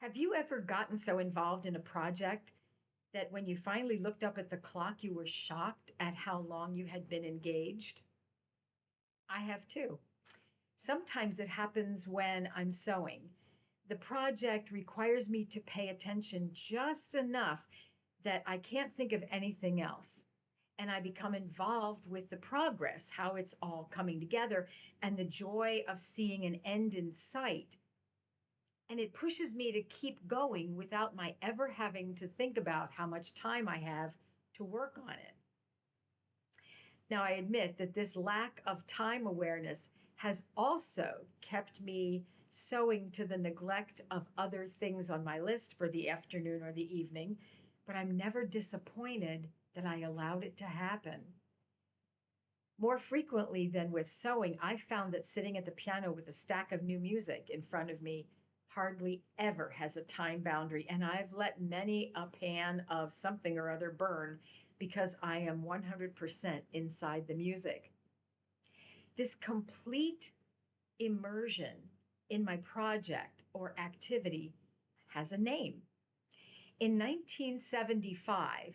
Have you ever gotten so involved in a project that when you finally looked up at the clock, you were shocked at how long you had been engaged? I have too. Sometimes it happens when I'm sewing. The project requires me to pay attention just enough that I can't think of anything else. And I become involved with the progress, how it's all coming together, and the joy of seeing an end in sight. And it pushes me to keep going without my ever having to think about how much time I have to work on it. Now, I admit that this lack of time awareness has also kept me sewing to the neglect of other things on my list for the afternoon or the evening, but I'm never disappointed that I allowed it to happen. More frequently than with sewing, I found that sitting at the piano with a stack of new music in front of me hardly ever has a time boundary, and I've let many a pan of something or other burn because I am 100% inside the music. This complete immersion in my project or activity has a name. In 1975,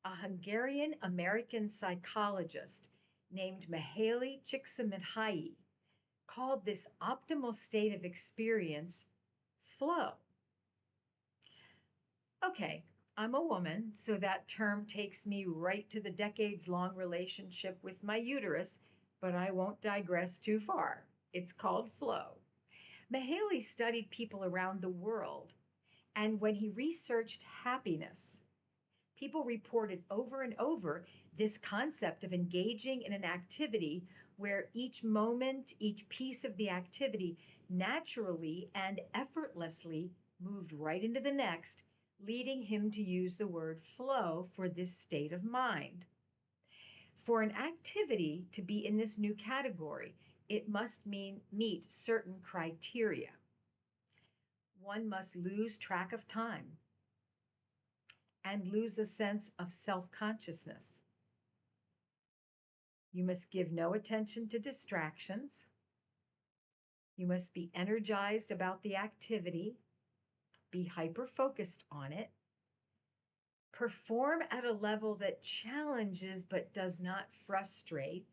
a Hungarian American psychologist named Mihaly Csikszentmihalyi called this optimal state of experience flow. Okay, I'm a woman, so that term takes me right to the decades long relationship with my uterus, but I won't digress too far. It's called flow. Mihaly studied people around the world, and when he researched happiness, people reported over and over this concept of engaging in an activity where each moment, each piece of the activity naturally and effortlessly moved right into the next, leading him to use the word flow for this state of mind. For an activity to be in this new category, it must meet certain criteria. One must lose track of time and lose a sense of self consciousness. You must give no attention to distractions. You must be energized about the activity, be hyper focused on it, perform at a level that challenges but does not frustrate,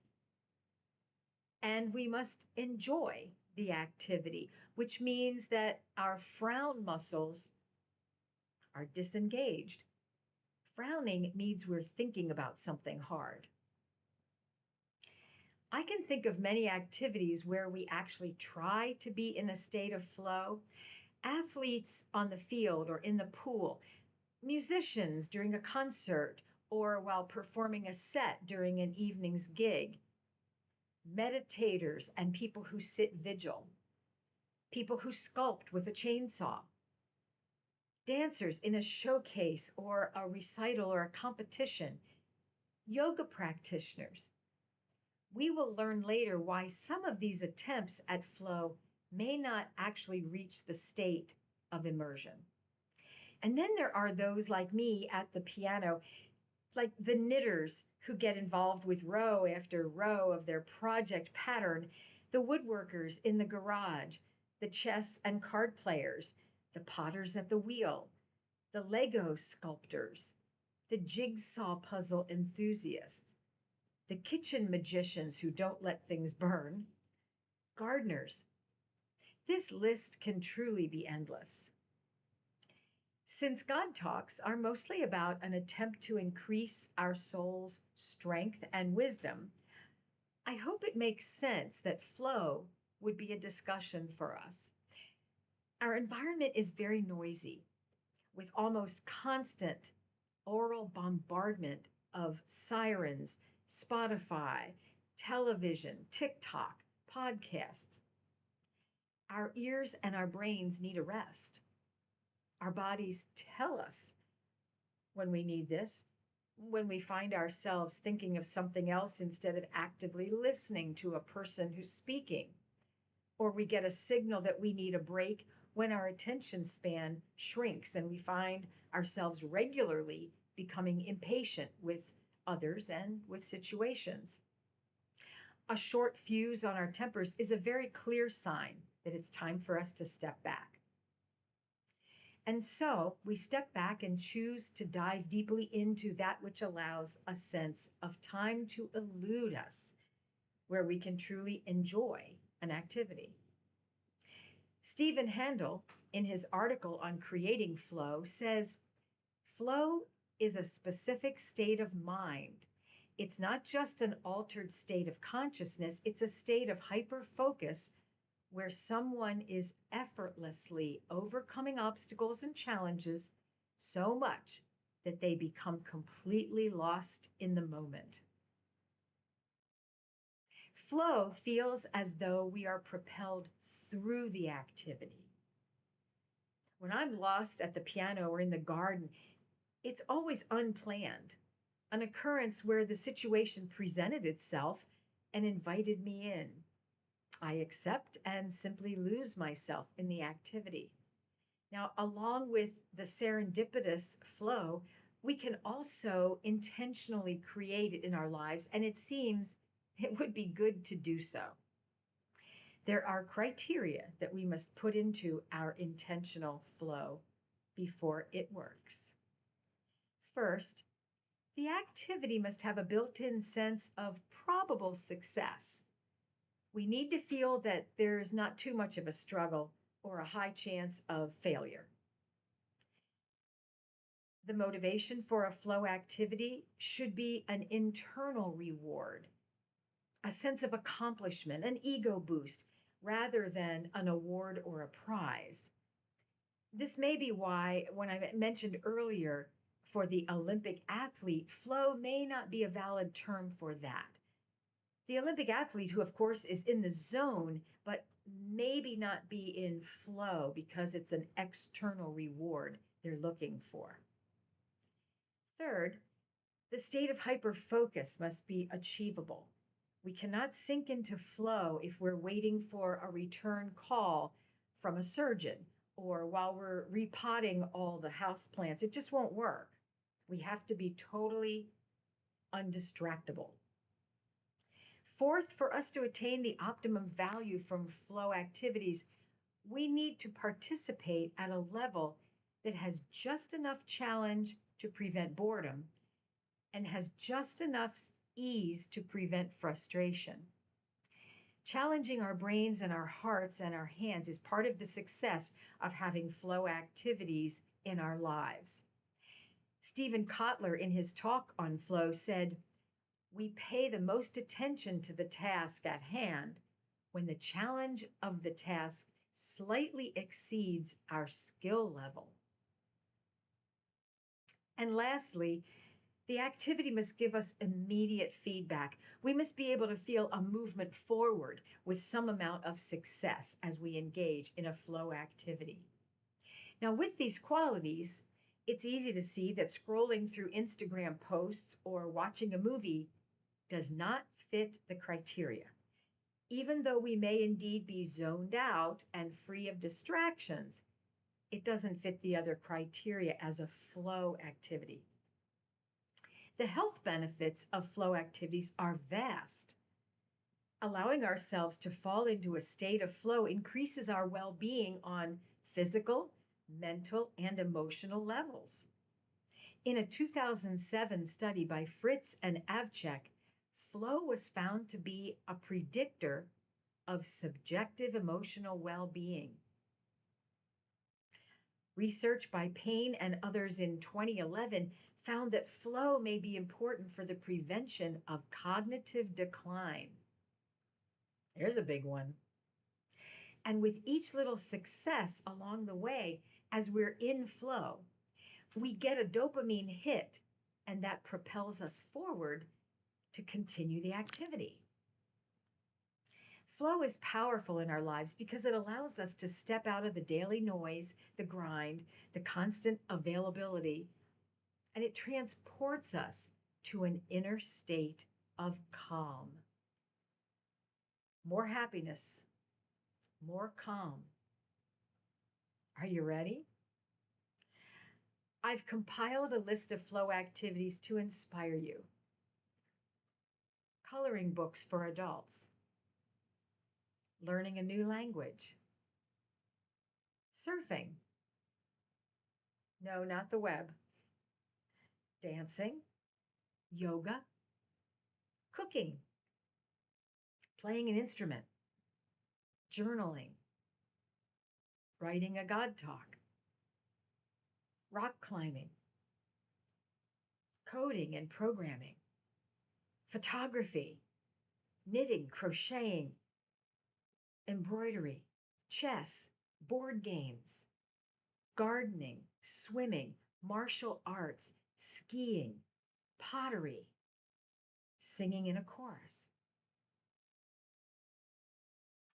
and we must enjoy the activity, which means that our frown muscles are disengaged. Frowning means we're thinking about something hard. I can think of many activities where we actually try to be in a state of flow. Athletes on the field or in the pool, musicians during a concert or while performing a set during an evening's gig, meditators and people who sit vigil, people who sculpt with a chainsaw, dancers in a showcase or a recital or a competition, yoga practitioners. We will learn later why some of these attempts at flow may not actually reach the state of immersion. And then there are those like me at the piano, like the knitters who get involved with row after row of their project pattern, the woodworkers in the garage, the chess and card players, the potters at the wheel, the Lego sculptors, the jigsaw puzzle enthusiasts, the kitchen magicians who don't let things burn, gardeners. This list can truly be endless. Since God talks are mostly about an attempt to increase our soul's strength and wisdom, I hope it makes sense that flow would be a discussion for us. Our environment is very noisy, with almost constant oral bombardment of sirens, Spotify, television, TikTok, podcasts. Our ears and our brains need a rest. Our bodies tell us when we need this, when we find ourselves thinking of something else instead of actively listening to a person who's speaking, or we get a signal that we need a break when our attention span shrinks and we find ourselves regularly becoming impatient with others and with situations. A short fuse on our tempers is a very clear sign that it's time for us to step back. And so we step back and choose to dive deeply into that which allows a sense of time to elude us, where we can truly enjoy an activity. Stephen Handel, in his article on creating flow, says flow is a specific state of mind. It's not just an altered state of consciousness, it's a state of hyper focus where someone is effortlessly overcoming obstacles and challenges so much that they become completely lost in the moment. Flow feels as though we are propelled through the activity. When I'm lost at the piano or in the garden, it's always unplanned, an occurrence where the situation presented itself and invited me in. I accept and simply lose myself in the activity. Now, along with the serendipitous flow, we can also intentionally create it in our lives, and it seems it would be good to do so. There are criteria that we must put into our intentional flow before it works. First, the activity must have a built in sense of probable success. We need to feel that there's not too much of a struggle or a high chance of failure. The motivation for a flow activity should be an internal reward, a sense of accomplishment, an ego boost, rather than an award or a prize. This may be why, when I mentioned earlier, for the Olympic athlete, flow may not be a valid term for that. The Olympic athlete, who of course is in the zone, but maybe not be in flow because it's an external reward they're looking for. Third, the state of hyperfocus must be achievable. We cannot sink into flow if we're waiting for a return call from a surgeon or while we're repotting all the house plants. It just won't work. We have to be totally undistractable. Fourth, for us to attain the optimum value from flow activities, we need to participate at a level that has just enough challenge to prevent boredom and has just enough ease to prevent frustration. Challenging our brains and our hearts and our hands is part of the success of having flow activities in our lives. Stephen Kotler, in his talk on flow, said, "We pay the most attention to the task at hand when the challenge of the task slightly exceeds our skill level." And lastly, the activity must give us immediate feedback. We must be able to feel a movement forward with some amount of success as we engage in a flow activity. Now, with these qualities, it's easy to see that scrolling through Instagram posts or watching a movie does not fit the criteria. Even though we may indeed be zoned out and free of distractions, it doesn't fit the other criteria as a flow activity. The health benefits of flow activities are vast. Allowing ourselves to fall into a state of flow increases our well being on physical, mental, and emotional levels. In a 2007 study by Fritz and Avchek, flow was found to be a predictor of subjective emotional well being. Research by Payne and others in 2011 found that flow may be important for the prevention of cognitive decline. There's a big one. And with each little success along the way, as we're in flow, we get a dopamine hit, and that propels us forward to continue the activity. Flow is powerful in our lives because it allows us to step out of the daily noise, the grind, the constant availability, and it transports us to an inner state of calm. More happiness, more calm. Are you ready? I've compiled a list of flow activities to inspire you. Coloring books for adults, learning a new language, surfing, No, not the web. Dancing, yoga, cooking, playing an instrument, journaling, writing a God talk, rock climbing, coding and programming, photography, knitting, crocheting, embroidery, chess, board games, gardening, swimming, martial arts, skiing, pottery, singing in a chorus.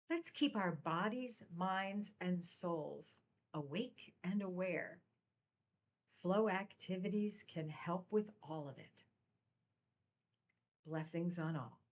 Let's keep our bodies, minds, and souls awake and aware. Flow activities can help with all of it. Blessings on all.